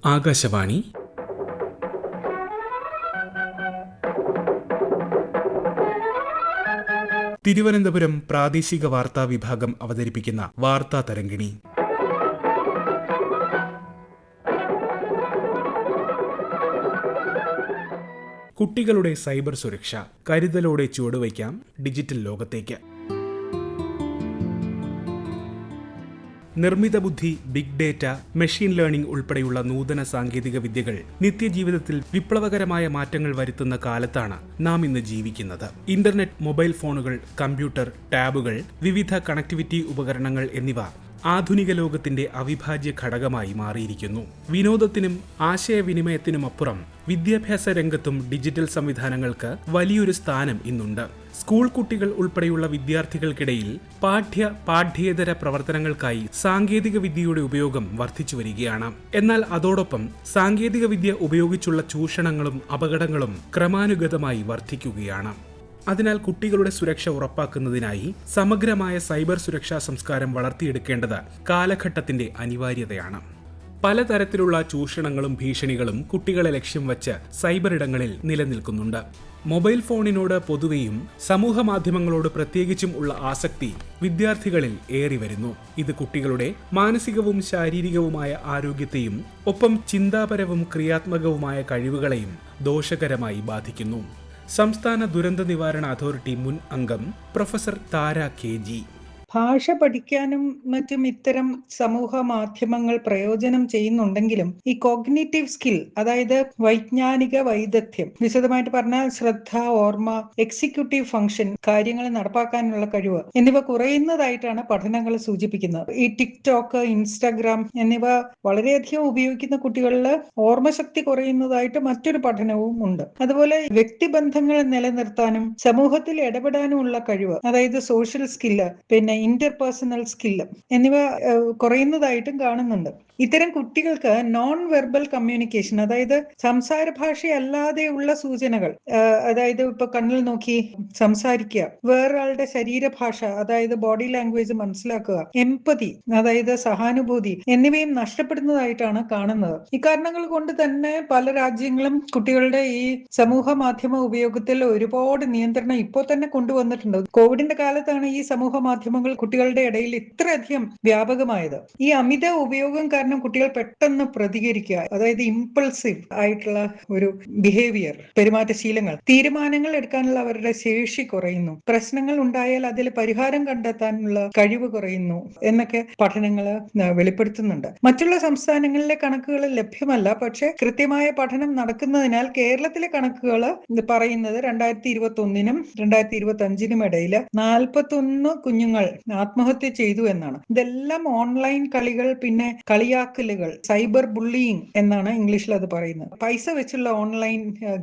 ആകാശവാണി തിരുവനന്തപുരം പ്രാദേശിക വാർത്താ വിഭാഗം അവതരിപ്പിക്കുന്ന വാർത്താ തരംഗിണി. കുട്ടികളുടെ സൈബർ സുരക്ഷ കരുതലോടെ ചുവടുവയ്ക്കാം ഡിജിറ്റൽ ലോകത്തേക്ക്. നിർമ്മിത ബുദ്ധി, ബിഗ് ഡേറ്റ, മെഷീൻ ലേണിംഗ് ഉൾപ്പെടെയുള്ള നൂതന സാങ്കേതിക വിദ്യകൾ നിത്യജീവിതത്തിൽ വിപ്ലവകരമായ മാറ്റങ്ങൾ വരുത്തുന്ന കാലത്താണ് നാം ഇന്ന് ജീവിക്കുന്നത്. ഇന്റർനെറ്റ്, മൊബൈൽ ഫോണുകൾ, കമ്പ്യൂട്ടർ, ടാബുകൾ, വിവിധ കണക്ടിവിറ്റി ഉപകരണങ്ങൾ എന്നിവ ആധുനിക ലോകത്തിന്റെ അവിഭാജ്യ ഘടകമായി മാറിയിരിക്കുന്നു. വിനോദത്തിനും ആശയവിനിമയത്തിനുമപ്പുറം വിദ്യാഭ്യാസ രംഗത്തും ഡിജിറ്റൽ സംവിധാനങ്ങൾക്ക് വലിയൊരു സ്ഥാനം ഇന്നുണ്ട്. സ്കൂൾ കുട്ടികൾ ഉൾപ്പെടെയുള്ള വിദ്യാർത്ഥികൾക്കിടയിൽ പാഠ്യേതര പ്രവർത്തനങ്ങൾക്കായി സാങ്കേതിക വിദ്യയുടെ ഉപയോഗം വർദ്ധിച്ചു വരികയാണ്. എന്നാൽ അതോടൊപ്പം സാങ്കേതിക വിദ്യ ഉപയോഗിച്ചുള്ള ചൂഷണങ്ങളും അപകടങ്ങളും ക്രമാനുഗതമായി വർദ്ധിക്കുകയാണ്. അതിനാൽ കുട്ടികളുടെ സുരക്ഷ ഉറപ്പാക്കുന്നതിനായി സമഗ്രമായ സൈബർ സുരക്ഷാ സംസ്കാരം വളർത്തിയെടുക്കേണ്ടത് കാലഘട്ടത്തിന്റെ അനിവാര്യതയാണ്. പലതരത്തിലുള്ള ചൂഷണങ്ങളും ഭീഷണികളും കുട്ടികളെ ലക്ഷ്യം വച്ച് സൈബർ ഇടങ്ങളിൽ നിലനിൽക്കുന്നുണ്ട്. മൊബൈൽ ഫോണിനോട് പൊതുവെയും സമൂഹ മാധ്യമങ്ങളോട് പ്രത്യേകിച്ചും ഉള്ള ആസക്തി വിദ്യാർത്ഥികളിൽ ഏറിവരുന്നു. ഇത് കുട്ടികളുടെ മാനസികവും ശാരീരികവുമായ ആരോഗ്യത്തെയും ഒപ്പം ചിന്താപരവും ക്രിയാത്മകവുമായ കഴിവുകളെയും ദോഷകരമായി ബാധിക്കുന്നു. സംസ്ഥാന ദുരന്ത നിവാരണ അതോറിറ്റി മുൻ അംഗം പ്രൊഫസർ താര KG. ഭാഷ പഠിക്കാനും മറ്റും ഇത്തരം സമൂഹ മാധ്യമങ്ങൾ പ്രയോജനം ചെയ്യുന്നുണ്ടെങ്കിലും ഈ കോഗ്നിറ്റീവ് സ്കിൽ, അതായത് വൈജ്ഞാനിക വൈദഗ്ധ്യം, വിശദമായിട്ട് പറഞ്ഞാൽ ശ്രദ്ധ, ഓർമ്മ, എക്സിക്യൂട്ടീവ് ഫംഗ്ഷൻ, കാര്യങ്ങൾ നടപ്പാക്കാനുള്ള കഴിവ് എന്നിവ കുറയുന്നതായിട്ടാണ് പഠനങ്ങൾ സൂചിപ്പിക്കുന്നത്. ഈ ടിക്ടോക്ക്, ഇൻസ്റ്റാഗ്രാം എന്നിവ വളരെയധികം ഉപയോഗിക്കുന്ന കുട്ടികളിൽ ഓർമ്മശക്തി കുറയുന്നതായിട്ട് മറ്റൊരു പഠനവും ഉണ്ട്. അതുപോലെ വ്യക്തിബന്ധങ്ങൾ നിലനിർത്താനും സമൂഹത്തിൽ ഇടപെടാനുമുള്ള കഴിവ്, അതായത് സോഷ്യൽ സ്കില്ല്, പിന്നെ ഇന്റർപേഴ്സണൽ സ്കില്ല് എന്നിവ കുറയുന്നതായിട്ടും കാണുന്നുണ്ട്. ഇത്തരം കുട്ടികൾക്ക് നോൺ വെർബൽ കമ്മ്യൂണിക്കേഷൻ, അതായത് സംസാര ഭാഷയല്ലാതെയുള്ള സൂചനകൾ, അതായത് ഇപ്പൊ കണ്ണിൽ നോക്കി സംസാരിക്കുക, വേറൊരാളുടെ ശരീരഭാഷ, അതായത് ബോഡി ലാംഗ്വേജ് മനസ്സിലാക്കുക, എംപതി, അതായത് സഹാനുഭൂതി എന്നിവയും നഷ്ടപ്പെടുന്നതായിട്ടാണ് കാണുന്നത്. ഇക്കാരണങ്ങൾ കൊണ്ട് തന്നെ പല രാജ്യങ്ങളും കുട്ടികളുടെ ഈ സമൂഹ മാധ്യമ ഉപയോഗത്തിൽ ഒരുപാട് നിയന്ത്രണം ഇപ്പോൾ തന്നെ കൊണ്ടുവന്നിട്ടുണ്ട്. കോവിഡിന്റെ കാലത്താണ് ഈ സമൂഹ മാധ്യമങ്ങൾ കുട്ടികളുടെ ഇടയിൽ ഇത്രയധികം വ്യാപകമായത്. ഈ അമിത ഉപയോഗം കാരണം കുട്ടികൾ പെട്ടെന്ന് പ്രതികരിക്കുക, അതായത് ഇമ്പൾസീവ് ആയിട്ടുള്ള ഒരു ബിഹേവിയർ, പെരുമാറ്റശീലങ്ങൾ, തീരുമാനങ്ങൾ എടുക്കാനുള്ള അവരുടെ ശേഷി കുറയുന്നു, പ്രശ്നങ്ങൾ ഉണ്ടായാൽ അതിൽ പരിഹാരം കണ്ടെത്താനുള്ള കഴിവ് കുറയുന്നു എന്നൊക്കെ പഠനങ്ങൾ വെളിപ്പെടുത്തുന്നുണ്ട്. മറ്റുള്ള സംസ്ഥാനങ്ങളിലെ കണക്കുകൾ ലഭ്യമല്ല. പക്ഷെ കൃത്യമായ പഠനം നടക്കുന്നതിനാൽ കേരളത്തിലെ കണക്കുകൾ പറയുന്നത് 2021-നും 2025-നും ഇടയിൽ 41 കുഞ്ഞുങ്ങൾ ആത്മഹത്യ ചെയ്തു എന്നാണ്. ഇതെല്ലാം ഓൺലൈൻ കളികൾ, പിന്നെ കളിയാക്കലുകൾ, സൈബർ ബുള്ളിയിങ് എന്നാണ് ഇംഗ്ലീഷിൽ അത് പറയുന്നത്. പൈസ വെച്ചുള്ള ഓൺലൈൻ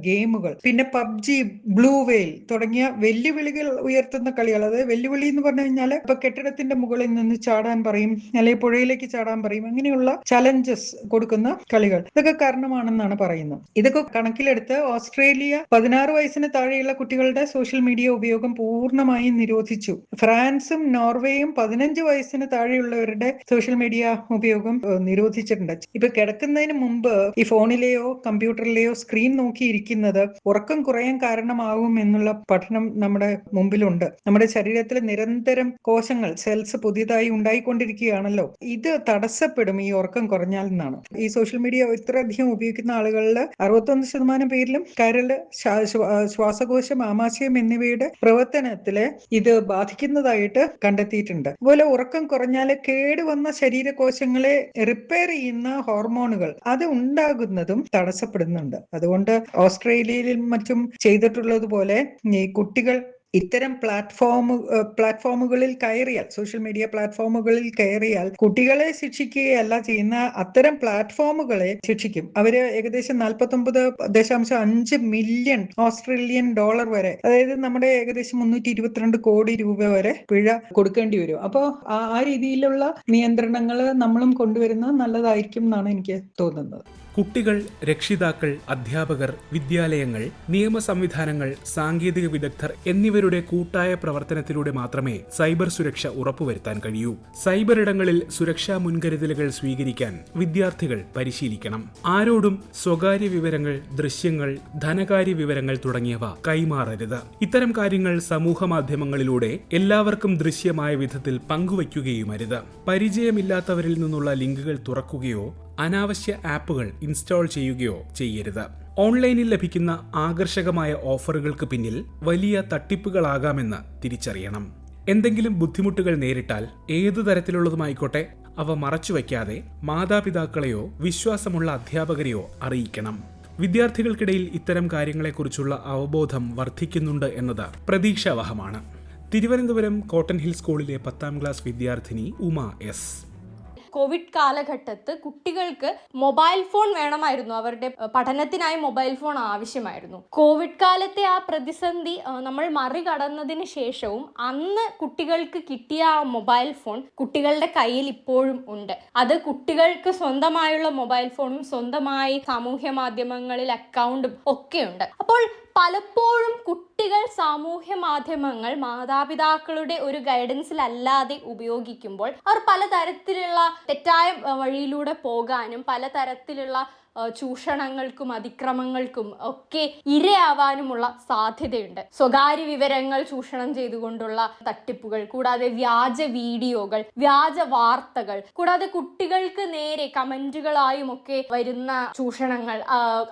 ഗെയിമുകൾ, പിന്നെ പബ്ജി, ബ്ലൂ വെയിൽ തുടങ്ങിയ വെല്ലുവിളികൾ ഉയർത്തുന്ന കളികൾ. അതായത് വെല്ലുവിളി എന്ന് പറഞ്ഞു കഴിഞ്ഞാൽ ഇപ്പൊ കെട്ടിടത്തിന്റെ മുകളിൽ നിന്ന് ചാടാൻ പറയും, അല്ലെങ്കിൽ പുഴയിലേക്ക് ചാടാൻ പറയും, അങ്ങനെയുള്ള ചലഞ്ചസ് കൊടുക്കുന്ന കളികൾ, ഇതൊക്കെ കാരണമാണെന്നാണ് പറയുന്നത്. ഇതൊക്കെ കണക്കിലെടുത്ത് ഓസ്ട്രേലിയ 16 വയസ്സിന് താഴെയുള്ള കുട്ടികളുടെ സോഷ്യൽ മീഡിയ ഉപയോഗം പൂർണ്ണമായും നിരോധിച്ചു. ഫ്രാൻസും നോർവേയും 15 വയസ്സിന് താഴെയുള്ളവരുടെ സോഷ്യൽ മീഡിയ ഉപയോഗം നിരോധിച്ചിട്ടുണ്ട്. ഇപ്പൊ കിടക്കുന്നതിന് മുമ്പ് ഈ ഫോണിലെയോ കമ്പ്യൂട്ടറിലെയോ സ്ക്രീൻ നോക്കിയിരിക്കുന്നത് ഉറക്കം കുറയാൻ കാരണമാകും എന്നുള്ള പഠനം നമ്മുടെ മുമ്പിലുണ്ട്. നമ്മുടെ ശരീരത്തിൽ നിരന്തരം കോശങ്ങൾ, സെൽസ് പുതിയതായി ഉണ്ടായിക്കൊണ്ടിരിക്കുകയാണല്ലോ. ഇത് തടസ്സപ്പെടും ഈ ഉറക്കം കുറഞ്ഞാൽ എന്നാണ്. ഈ സോഷ്യൽ മീഡിയ ഇത്രയധികം ഉപയോഗിക്കുന്ന ആളുകളിൽ 61% പേരിലും കരള്, ശ്വാസകോശം, ആമാശയം എന്നിവയുടെ പ്രവർത്തനത്തില് ഇത് ബാധിക്കുന്നതായിട്ട് കണ്ടെത്തിയിട്ടുണ്ട്. അതുപോലെ ഉറക്കം കുറഞ്ഞാൽ കേടുവന്ന ശരീരകോശങ്ങളെ റിപ്പയർ ചെയ്യുന്ന ഹോർമോണുകൾ അത് ഉണ്ടാകുന്നതും തടസ്സപ്പെടുന്നുണ്ട്. അതുകൊണ്ട് ഓസ്ട്രേലിയയിലും മറ്റും ചെയ്തിട്ടുള്ളതുപോലെ ഈ കുട്ടികൾ ഇത്തരം പ്ലാറ്റ്ഫോമുകളിൽ കയറിയാൽ, സോഷ്യൽ മീഡിയ പ്ലാറ്റ്ഫോമുകളിൽ കയറിയാൽ കുട്ടികളെ ശിക്ഷിക്കുകയല്ല ചെയ്യുന്ന, അത്തരം പ്ലാറ്റ്ഫോമുകളെ ശിക്ഷിക്കും. അവര് ഏകദേശം 49.5 മില്യൺ ഓസ്ട്രേലിയൻ ഡോളർ വരെ, അതായത് നമ്മുടെ ഏകദേശം 322 കോടി രൂപ വരെ പിഴ കൊടുക്കേണ്ടി വരും. അപ്പോൾ ആ രീതിയിലുള്ള നിയന്ത്രണങ്ങൾ നമ്മളും കൊണ്ടുവരുന്നത് നല്ലതായിരിക്കും എന്നാണ് എനിക്ക് തോന്നുന്നത്. കുട്ടികൾ, രക്ഷിതാക്കൾ, അധ്യാപകർ, വിദ്യാലയങ്ങൾ, നിയമ സംവിധാനങ്ങൾ, സാങ്കേതിക വിദഗ്ധർ എന്നിവരുടെ കുട്ടികളുടെ കൂട്ടായ പ്രവർത്തനത്തിലൂടെ മാത്രമേ സൈബർ സുരക്ഷ ഉറപ്പുവരുത്താൻ കഴിയൂ. സൈബർ ഇടങ്ങളിൽ സുരക്ഷാ മുൻകരുതലുകൾ സ്വീകരിക്കാൻ വിദ്യാർത്ഥികൾ പരിശീലിക്കണം. ആരോടും സ്വകാര്യ വിവരങ്ങൾ, ദൃശ്യങ്ങൾ, ധനകാര്യ വിവരങ്ങൾ തുടങ്ങിയവ കൈമാറരുത്. ഇത്തരം കാര്യങ്ങൾ സമൂഹ മാധ്യമങ്ങളിലൂടെ എല്ലാവർക്കും ദൃശ്യമായ വിധത്തിൽ പങ്കുവയ്ക്കുകയുമരുത്. പരിചയമില്ലാത്തവരിൽ നിന്നുള്ള ലിങ്കുകൾ തുറക്കുകയോ അനാവശ്യ ആപ്പുകൾ ഇൻസ്റ്റാൾ ചെയ്യുകയോ ചെയ്യരുത്. ഓൺലൈനിൽ ലഭിക്കുന്ന ആകർഷകമായ ഓഫറുകൾക്ക് പിന്നിൽ വലിയ തട്ടിപ്പുകളാകാമെന്ന് തിരിച്ചറിയണം. എന്തെങ്കിലും ബുദ്ധിമുട്ടുകൾ നേരിട്ടാൽ ഏതു തരത്തിലുള്ളതുമായിക്കോട്ടെ അവ മറച്ചുവെക്കാതെ മാതാപിതാക്കളെയോ വിശ്വാസമുള്ള അധ്യാപകരെയോ അറിയിക്കണം. വിദ്യാർത്ഥികൾക്കിടയിൽ ഇത്തരം കാര്യങ്ങളെക്കുറിച്ചുള്ള അവബോധം വർദ്ധിക്കുന്നുണ്ട് എന്നത് പ്രതീക്ഷാവഹമാണ്. തിരുവനന്തപുരം കോട്ടൺ ഹിൽ സ്കൂളിലെ 10ാം ക്ലാസ് വിദ്യാർത്ഥിനി ഉമ എസ്. കോവിഡ് കാലഘട്ടത്ത് കുട്ടികൾക്ക് മൊബൈൽ ഫോൺ വേണമായിരുന്നു. അവരുടെ പഠനത്തിനായി മൊബൈൽ ഫോൺ ആവശ്യമായിരുന്നു. കോവിഡ് കാലത്തെ ആ പ്രതിസന്ധി നമ്മൾ മറികടന്നതിന് ശേഷവും അന്ന് കുട്ടികൾക്ക് കിട്ടിയ ആ മൊബൈൽ ഫോൺ കുട്ടികളുടെ കയ്യിൽ ഇപ്പോഴും ഉണ്ട്. അത് കുട്ടികൾക്ക് സ്വന്തമായുള്ള മൊബൈൽ ഫോണും സ്വന്തമായി സാമൂഹ്യ മാധ്യമങ്ങളിൽ അക്കൗണ്ടും ഒക്കെ ഉണ്ട്. അപ്പോൾ പലപ്പോഴും കുട്ടികൾ സാമൂഹ്യ മാധ്യമങ്ങൾ മാതാപിതാക്കളുടെ ഒരു ഗൈഡൻസിൽ അല്ലാതെ ഉപയോഗിക്കുമ്പോൾ അവർ പലതരത്തിലുള്ള തെറ്റായ വഴിയിലൂടെ പോകാനും പലതരത്തിലുള്ള ചൂഷണങ്ങൾക്കും അതിക്രമങ്ങൾക്കും ഒക്കെ ഇരയാവാനുമുള്ള സാധ്യതയുണ്ട്. സ്വകാര്യ വിവരങ്ങൾ ചൂഷണം ചെയ്തുകൊണ്ടുള്ള തട്ടിപ്പുകൾ, കൂടാതെ വ്യാജ വീഡിയോകൾ, വ്യാജ വാർത്തകൾ, കൂടാതെ കുട്ടികൾക്ക് നേരെ കമന്റുകളായും ഒക്കെ വരുന്ന ചൂഷണങ്ങൾ,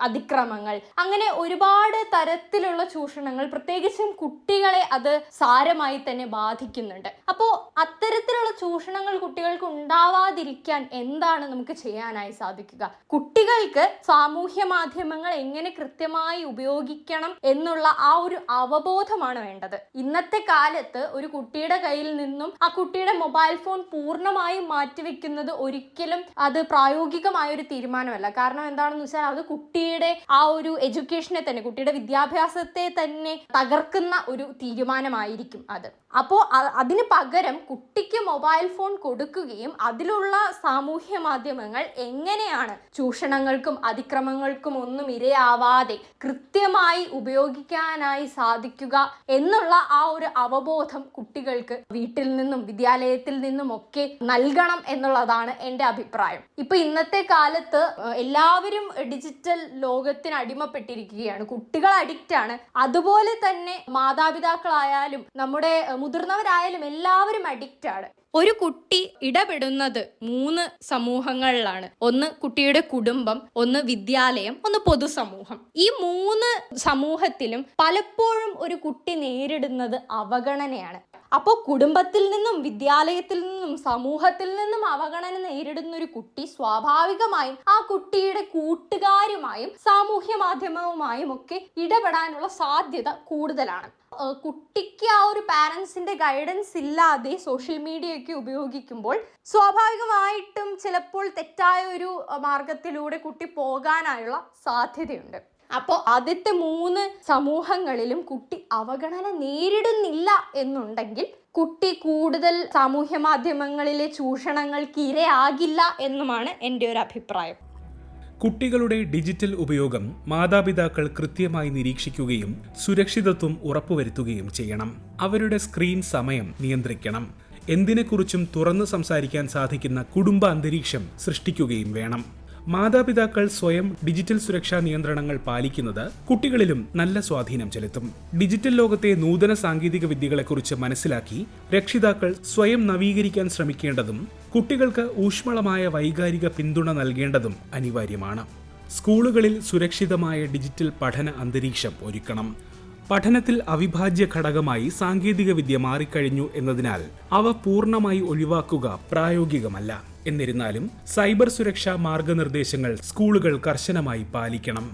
അതിക്രമങ്ങൾ, അങ്ങനെ ഒരുപാട് തരത്തിലുള്ള ചൂഷണങ്ങൾ പ്രത്യേകിച്ചും കുട്ടികളെ അത് സാരമായി തന്നെ ബാധിക്കുന്നുണ്ട്. അപ്പോൾ അത്തരത്തിലുള്ള ചൂഷണങ്ങൾ കുട്ടികൾക്ക് ഉണ്ടാവാതിരിക്കാൻ എന്താണ് നമുക്ക് ചെയ്യാനായി സാധിക്കുക? കുട്ടികൾക്ക് സാമൂഹ്യ മാധ്യമങ്ങൾ എങ്ങനെ കൃത്യമായി ഉപയോഗിക്കണം എന്നുള്ള ആ ഒരു അവബോധമാണ് വേണ്ടത്. ഇന്നത്തെ കാലത്ത് ഒരു കുട്ടിയുടെ കയ്യിൽ നിന്നും ആ കുട്ടിയുടെ മൊബൈൽ ഫോൺ പൂർണ്ണമായും മാറ്റിവെക്കുന്നത് ഒരിക്കലും അത് പ്രായോഗികമായ ഒരു തീരുമാനമല്ല. കാരണം എന്താണെന്ന് വെച്ചാൽ അത് കുട്ടിയുടെ ആ ഒരു എഡ്യൂക്കേഷനെ തന്നെ, കുട്ടിയുടെ വിദ്യാഭ്യാസത്തെ തന്നെ തകർക്കുന്ന ഒരു തീരുമാനമായിരിക്കും അത്. അപ്പോൾ അതിന് പകരം കുട്ടിക്ക് മൊബൈൽ ഫോൺ കൊടുക്കുകയും അതിലുള്ള സാമൂഹ്യ മാധ്യമങ്ങൾ എങ്ങനെയാണ് ചൂഷണങ്ങൾക്കും അതിക്രമങ്ങൾക്കും ഒന്നും ഇരയാവാതെ കൃത്യമായി ഉപയോഗിക്കാനായി സാധിക്കുക എന്നുള്ള ആ ഒരു അവബോധം കുട്ടികൾക്ക് വീട്ടിൽ നിന്നും വിദ്യാലയത്തിൽ നിന്നും ഒക്കെ നൽകണം എന്നുള്ളതാണ് എൻ്റെ അഭിപ്രായം. ഇപ്പൊ ഇന്നത്തെ കാലത്ത് എല്ലാവരും ഡിജിറ്റൽ ലോകത്തിന് അടിമപ്പെട്ടിരിക്കുകയാണ്. കുട്ടികൾ അഡിക്റ്റ് ആണ്. അതുപോലെ തന്നെ മാതാപിതാക്കളായാലും നമ്മുടെ മുതിർന്നവരായാലും എല്ലാവരും അഡിക്റ്റ് ആണ്. ഒരു കുട്ടി ഇടപെടുന്നത് 3 സമൂഹങ്ങളിലാണ്. ഒന്ന് കുട്ടിയുടെ കുടുംബം, ഒന്ന് വിദ്യാലയം, ഒന്ന് പൊതുസമൂഹം. ഈ 3 സമൂഹത്തിലും പലപ്പോഴും ഒരു കുട്ടി നേരിടുന്നത് അവഗണനയാണ്. അപ്പോൾ കുടുംബത്തിൽ നിന്നും വിദ്യാലയത്തിൽ നിന്നും സമൂഹത്തിൽ നിന്നും അവഗണന നേരിടുന്ന ഒരു കുട്ടി സ്വാഭാവികമായും ആ കുട്ടിയുടെ കൂട്ടുകാരുമായും സാമൂഹ്യ മാധ്യമവുമായും ഒക്കെ ഇടപെടാനുള്ള സാധ്യത കൂടുതലാണ്. കുട്ടിക്ക് ആ ഒരു പാരൻസിന്റെ ഗൈഡൻസ് ഇല്ലാതെ സോഷ്യൽ മീഡിയ ഒക്കെ ഉപയോഗിക്കുമ്പോൾ സ്വാഭാവികമായിട്ടും ചിലപ്പോൾ തെറ്റായ ഒരു മാർഗത്തിലൂടെ കുട്ടി പോകാനായുള്ള സാധ്യതയുണ്ട്. അപ്പോൾ ആദ്യത്തെ 3 സമൂഹങ്ങളിലും കുട്ടി അവഗണന നേരിടുന്നില്ല എന്നുണ്ടെങ്കിൽ കുട്ടി കൂടുതൽ സാമൂഹ്യ മാധ്യമങ്ങളിലെ ചൂഷണങ്ങൾക്ക് ഇരയാകില്ല എന്നുമാണ് എൻ്റെ ഒരു അഭിപ്രായം. കുട്ടികളുടെ ഡിജിറ്റൽ ഉപയോഗം മാതാപിതാക്കൾ കൃത്യമായി നിരീക്ഷിക്കുകയും സുരക്ഷിതത്വം ഉറപ്പുവരുത്തുകയും ചെയ്യണം. അവരുടെ സ്ക്രീൻ സമയം നിയന്ത്രിക്കണം. എന്തിനെക്കുറിച്ചും തുറന്നു സംസാരിക്കാൻ സാധിക്കുന്ന കുടുംബ അന്തരീക്ഷം സൃഷ്ടിക്കുകയും വേണം. മാതാപിതാക്കൾ സ്വയം ഡിജിറ്റൽ സുരക്ഷാ നിയന്ത്രണങ്ങൾ പാലിക്കുന്നത് കുട്ടികളിലും നല്ല സ്വാധീനം ചെലുത്തും. ഡിജിറ്റൽ ലോകത്തെ നൂതന സാങ്കേതിക വിദ്യകളെക്കുറിച്ച് മനസ്സിലാക്കി രക്ഷിതാക്കൾ സ്വയം നവീകരിക്കാൻ ശ്രമിക്കേണ്ടതും കുട്ടികൾക്ക് ഊഷ്മളമായ വൈകാരിക പിന്തുണ നൽകേണ്ടതും അനിവാര്യമാണ്. സ്കൂളുകളിൽ സുരക്ഷിതമായ ഡിജിറ്റൽ പഠന അന്തരീക്ഷം ഒരുക്കണം. പഠനത്തിൽ അവിഭാജ്യ ഘടകമായി സാങ്കേതിക വിദ്യ മാറിക്കഴിഞ്ഞു എന്നതിനാൽ അവ പൂർണ്ണമായി ഒഴിവാക്കുക പ്രായോഗികമല്ല. എന്നിരുന്നാലും സൈബർ സുരക്ഷാ മാർഗനിർദ്ദേശങ്ങൾ സ്കൂളുകൾ കർശനമായി പാലിക്കണം.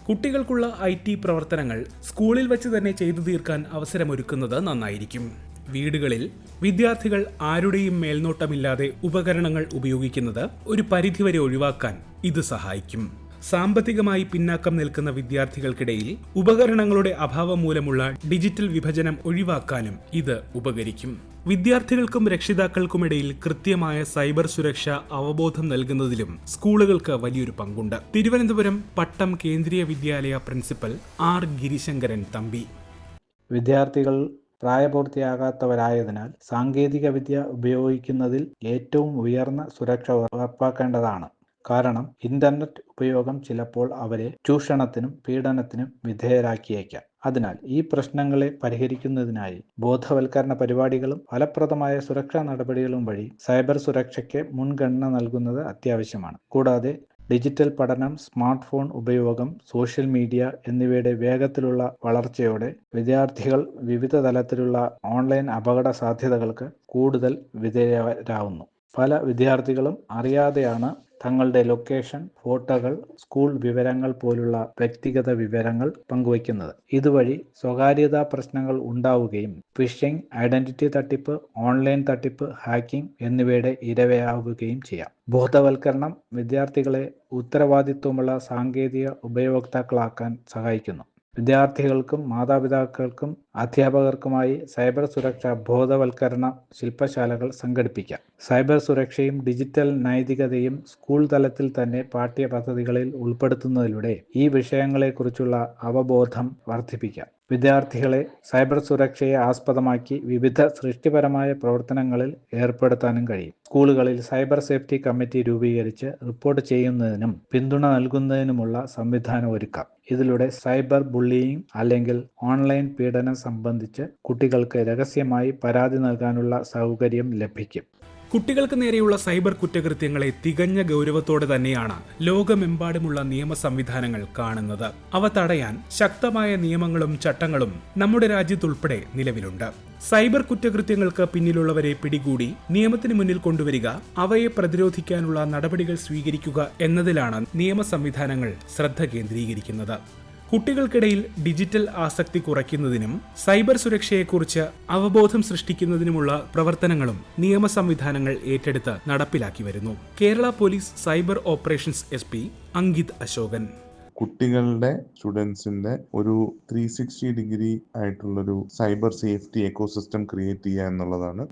കുട്ടികൾക്കുള്ള IT പ്രവർത്തനങ്ങൾ സ്കൂളിൽ വെച്ച് തന്നെ ചെയ്തു തീർക്കാൻ അവസരമൊരുക്കുന്നത് നന്നായിരിക്കും. വീടുകളിൽ വിദ്യാർത്ഥികൾ ആരുടെയും മേൽനോട്ടമില്ലാതെ ഉപകരണങ്ങൾ ഉപയോഗിക്കുന്നത് ഒരു പരിധിവരെ ഒഴിവാക്കാൻ ഇത് സഹായിക്കും. സാമ്പത്തികമായി പിന്നാക്കം നിൽക്കുന്ന വിദ്യാർത്ഥികൾക്കിടയിൽ ഉപകരണങ്ങളുടെ അഭാവം മൂലമുള്ള ഡിജിറ്റൽ വിഭജനം ഒഴിവാക്കാനും ഇത് ഉപകരിക്കും. വിദ്യാർത്ഥികൾക്കും രക്ഷിതാക്കൾക്കുമിടയിൽ കൃത്യമായ സൈബർ സുരക്ഷ അവബോധം നൽകുന്നതിലും സ്കൂളുകൾക്ക് വലിയൊരു പങ്കുണ്ട്. തിരുവനന്തപുരം പട്ടം കേന്ദ്രീയ വിദ്യാലയ പ്രിൻസിപ്പൽ R. ഗിരിശങ്കരൻ തമ്പി. വിദ്യാർത്ഥികൾ പ്രായപൂർത്തിയാകാത്തവരായതിനാൽ സാങ്കേതികവിദ്യ ഉപയോഗിക്കുന്നതിൽ ഏറ്റവും ഉയർന്ന സുരക്ഷ ഉറപ്പാക്കേണ്ടതാണ്. കാരണം ഇന്റർനെറ്റ് ഉപയോഗം ചിലപ്പോൾ അവരെ ചൂഷണത്തിനും പീഡനത്തിനും വിധേയരാക്കിയേക്കാം. അതിനാൽ ഈ പ്രശ്നങ്ങളെ പരിഹരിക്കുന്നതിനായി ബോധവൽക്കരണ പരിപാടികളും ഫലപ്രദമായ സുരക്ഷാ നടപടികളും വഴി സൈബർ സുരക്ഷയ്ക്ക് മുൻഗണന നൽകുന്നത് അത്യാവശ്യമാണ്. കൂടാതെ ഡിജിറ്റൽ പഠനം, സ്മാർട്ട് ഫോൺ ഉപയോഗം, സോഷ്യൽ മീഡിയ എന്നിവയുടെ വേഗത്തിലുള്ള വളർച്ചയോടെ വിദ്യാർത്ഥികൾ വിവിധ തലത്തിലുള്ള ഓൺലൈൻ അപകട സാധ്യതകൾക്ക് കൂടുതൽ വിധേയരാകുന്നു. പല വിദ്യാർത്ഥികളും അറിയാതെയാണ് തങ്ങളുടെ ലൊക്കേഷൻ, ഫോട്ടോകൾ, സ്കൂൾ വിവരങ്ങൾ പോലുള്ള വ്യക്തിഗത വിവരങ്ങൾ പങ്കുവയ്ക്കുന്നത്. ഇതുവഴി സ്വകാര്യതാ പ്രശ്നങ്ങൾ ഉണ്ടാവുകയും ഫിഷിംഗ്, ഐഡന്റിറ്റി തട്ടിപ്പ്, ഓൺലൈൻ തട്ടിപ്പ്, ഹാക്കിംഗ് എന്നിവയുടെ ഇരയാവുകയും ചെയ്യാം. ബോധവൽക്കരണം വിദ്യാർത്ഥികളെ ഉത്തരവാദിത്വമുള്ള സാങ്കേതിക ഉപയോക്താക്കളാക്കാൻ സഹായിക്കുന്നു. വിദ്യാർത്ഥികൾക്കും മാതാപിതാക്കൾക്കും അധ്യാപകർക്കുമായി സൈബർ സുരക്ഷാ ബോധവൽക്കരണ ശില്പശാലകൾ സംഘടിപ്പിക്കാം. സൈബർ സുരക്ഷയും ഡിജിറ്റൽ നൈതികതയും സ്കൂൾ തലത്തിൽ തന്നെ പാഠ്യപദ്ധതികളിൽ ഉൾപ്പെടുത്തുന്നതിലൂടെ ഈ വിഷയങ്ങളെക്കുറിച്ചുള്ള അവബോധം വർദ്ധിപ്പിക്കാം. വിദ്യാർത്ഥികളെ സൈബർ സുരക്ഷയെ ആസ്പദമാക്കി വിവിധ സൃഷ്ടിപരമായ പ്രവർത്തനങ്ങളിൽ ഏർപ്പെടുത്താനും കഴിയും. സ്കൂളുകളിൽ സൈബർ സേഫ്റ്റി കമ്മിറ്റി രൂപീകരിച്ച് റിപ്പോർട്ട് ചെയ്യുന്നതിനും പിന്തുണ നൽകുന്നതിനുമുള്ള സംവിധാനം ഒരുക്കാം. ഇതിലൂടെ സൈബർ ബുള്ളിയിങ് അല്ലെങ്കിൽ ഓൺലൈൻ പീഡനം സംബന്ധിച്ച് കുട്ടികൾക്ക് രഹസ്യമായി പരാതി നൽകാനുള്ള സൗകര്യം ലഭിക്കും. കുട്ടികൾക്ക് നേരെയുള്ള സൈബർ കുറ്റകൃത്യങ്ങളെ തികഞ്ഞ ഗൗരവത്തോടെ തന്നെയാണ് ലോകമെമ്പാടുമുള്ള നിയമ സംവിധാനങ്ങൾ കാണുന്നത്. അവ തടയാൻ ശക്തമായ നിയമങ്ങളും ചട്ടങ്ങളും നമ്മുടെ രാജ്യത്തുൾപ്പെടെ നിലവിലുണ്ട്. സൈബർ കുറ്റകൃത്യങ്ങൾക്ക് പിന്നിലുള്ളവരെ പിടികൂടി നിയമത്തിന് മുന്നിൽ കൊണ്ടുവരിക, അവയെ പ്രതിരോധിക്കാനുള്ള നടപടികൾ സ്വീകരിക്കുക എന്നതിലാണ് നിയമ സംവിധാനങ്ങൾ ശ്രദ്ധ കേന്ദ്രീകരിക്കുന്നത്. കുട്ടികൾക്കിടയിൽ ഡിജിറ്റൽ ആസക്തി കുറയ്ക്കുന്നതിനും സൈബർ സുരക്ഷയെക്കുറിച്ച് അവബോധം സൃഷ്ടിക്കുന്നതിനുമുള്ള പ്രവർത്തനങ്ങളും നിയമ സംവിധാനങ്ങൾ ഏറ്റെടുത്ത് നടപ്പിലാക്കി വരുന്നു. Kerala police cyber operations SP Ankit Ashokan. കുട്ടികളുടെ സ്റ്റുഡൻസിന്റെ ഒരു 360 ഡിഗ്രി ആയിട്ടുള്ളൊരു സൈബർ സേഫ്റ്റി എക്കോസിസ്റ്റം ക്രിയേറ്റ് ചെയ്യുക എന്നുള്ളതാണ്.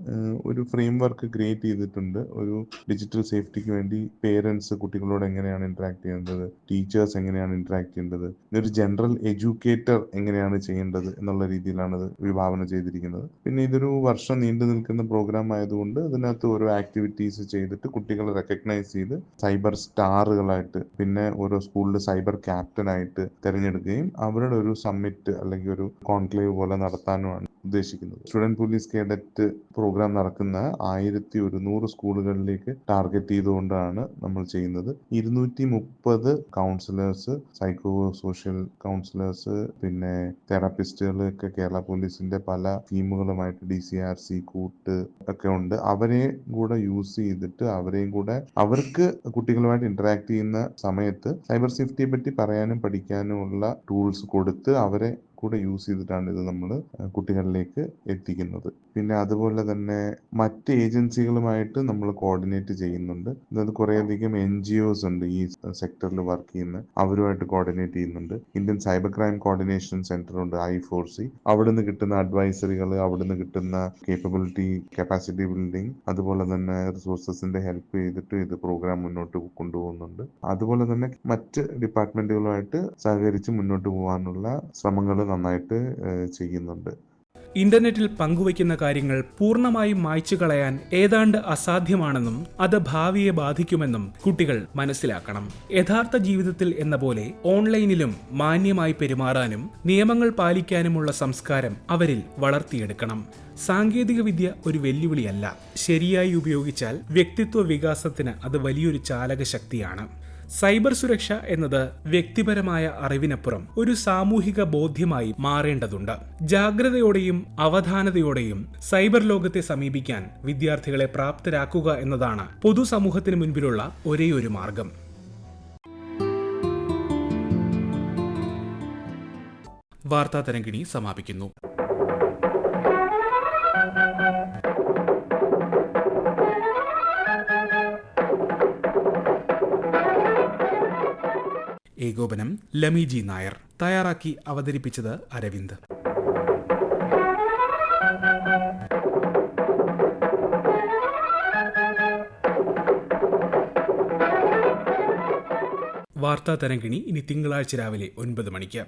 ഒരു ഫ്രെയിം വർക്ക് ക്രിയേറ്റ് ചെയ്തിട്ടുണ്ട്. ഒരു ഡിജിറ്റൽ സേഫ്റ്റിക്ക് വേണ്ടി പേരൻസ് കുട്ടികളോട് എങ്ങനെയാണ് ഇന്ററാക്ട് ചെയ്യേണ്ടത്, ടീച്ചേഴ്സ് എങ്ങനെയാണ് ഇന്ററാക്ട് ചെയ്യേണ്ടത്, ഒരു ജനറൽ എഡ്യൂക്കേറ്റർ എങ്ങനെയാണ് ചെയ്യേണ്ടത് എന്നുള്ള രീതിയിലാണ് ഇത് വിഭാവന ചെയ്തിരിക്കുന്നത്. പിന്നെ ഇതൊരു വർഷം നീണ്ടു നിൽക്കുന്ന പ്രോഗ്രാം ആയതുകൊണ്ട് അതിനകത്ത് ഓരോ ആക്ടിവിറ്റീസ് ചെയ്തിട്ട് കുട്ടികളെ റെക്കഗ്നൈസ് ചെയ്ത് സൈബർ സ്റ്റാറുകളായിട്ട്, പിന്നെ ഓരോ സ്കൂളിൽ സൈബർ ക്യാപ്റ്റനായിട്ട് തിരഞ്ഞെടുക്കുകയും അവരുടെ ഒരു സമ്മിറ്റ് അല്ലെങ്കിൽ ഒരു കോൺക്ലേവ് പോലെ നടത്താനുമാണ് ഉദ്ദേശിക്കുന്നത്. സ്റ്റുഡന്റ് പോലീസ് കേഡറ്റ് പ്രോഗ്രാം നടക്കുന്ന 1100 സ്കൂളുകളിലേക്ക് ടാർഗറ്റ് ചെയ്തുകൊണ്ടാണ് നമ്മൾ ചെയ്യുന്നത്. 230 കൗൺസിലേഴ്സ്, സൈക്കോ സോഷ്യൽ കൗൺസിലേഴ്സ്, പിന്നെ തെറാപ്പിസ്റ്റുകളൊക്കെ കേരള പോലീസിന്റെ പല ടീമുകളുമായിട്ട് DCRC കൂട്ട് ഒക്കെ ഉണ്ട്. അവരെ കൂടെ യൂസ് ചെയ്തിട്ട് അവരെയും കൂടെ അവർക്ക് കുട്ടികളുമായിട്ട് ഇന്ററാക്ട് ചെയ്യുന്ന സമയത്ത് സൈബർ സേഫ്റ്റിയെ പറ്റി പറയാനും പഠിക്കാനുമുള്ള ടൂൾസ് കൊടുത്ത് അവരെ കൂടെ യൂസ് ചെയ്തിട്ടാണ് ഇത് നമ്മൾ കുട്ടികളിലേക്ക് എത്തിക്കുന്നത്. പിന്നെ അതുപോലെ തന്നെ മറ്റ് ഏജൻസികളുമായിട്ട് നമ്മൾ കോർഡിനേറ്റ് ചെയ്യുന്നുണ്ട്. അതായത് കുറേയധികം NGOs ഉണ്ട് ഈ സെക്ടറിൽ വർക്ക് ചെയ്യുന്ന, അവരുമായിട്ട് കോർഡിനേറ്റ് ചെയ്യുന്നുണ്ട്. Indian cyber crime coordination centre ഉണ്ട്, I4C. അവിടുന്ന് കിട്ടുന്ന അഡ്വൈസറികൾ, അവിടുന്ന് കിട്ടുന്ന കപ്പാസിറ്റി ബിൽഡിംഗ്, അതുപോലെ തന്നെ റിസോഴ്സസിന്റെ ഹെൽപ്പ് ചെയ്തിട്ട് ഇത് പ്രോഗ്രാം മുന്നോട്ട് കൊണ്ടുപോകുന്നുണ്ട്. അതുപോലെ തന്നെ മറ്റ് ഡിപ്പാർട്ട്മെന്റുകളുമായിട്ട് സഹകരിച്ച് മുന്നോട്ട് പോകാനുള്ള ശ്രമങ്ങൾ നന്നായിട്ട് ചെയ്യുന്നുണ്ട്. ഇന്റർനെറ്റിൽ പങ്കുവയ്ക്കുന്ന കാര്യങ്ങൾ പൂർണ്ണമായും മായ്ച്ചു കളയാൻ ഏതാണ്ട് അസാധ്യമാണെന്നും അത് ഭാവിയെ ബാധിക്കുമെന്നും കുട്ടികൾ മനസ്സിലാക്കണം. യഥാർത്ഥ ജീവിതത്തിൽ എന്ന പോലെ ഓൺലൈനിലും മാന്യമായി പെരുമാറാനും നിയമങ്ങൾ പാലിക്കാനുമുള്ള സംസ്കാരം അവരിൽ വളർത്തിയെടുക്കണം. സാങ്കേതികവിദ്യ ഒരു വെല്ലുവിളിയല്ല. ശരിയായി ഉപയോഗിച്ചാൽ വ്യക്തിത്വ വികാസത്തിന് അത് വലിയൊരു ചാലക ശക്തിയാണ്. സൈബർ സുരക്ഷ എന്നത് വ്യക്തിപരമായ അറിവിനപ്പുറം ഒരു സാമൂഹിക ബോധ്യമായി മാറേണ്ടതുണ്ട്. ജാഗ്രതയോടെയും അവധാനതയോടെയും സൈബർ ലോകത്തെ സമീപിക്കാൻ വിദ്യാർത്ഥികളെ പ്രാപ്തരാക്കുക എന്നതാണ് പൊതുസമൂഹത്തിന് മുൻപിലുള്ള ഒരേയൊരു മാർഗം. വാർത്താ തരംഗിണി സമാപിക്കുന്നു. ഏകോപനം ലമി നായർ. തയ്യാറാക്കി അവതരിപ്പിച്ചത് അരവിന്ദ്. വാർത്താ തരംഗിണി ഇനി തിങ്കളാഴ്ച രാവിലെ 9 മണിക്ക്.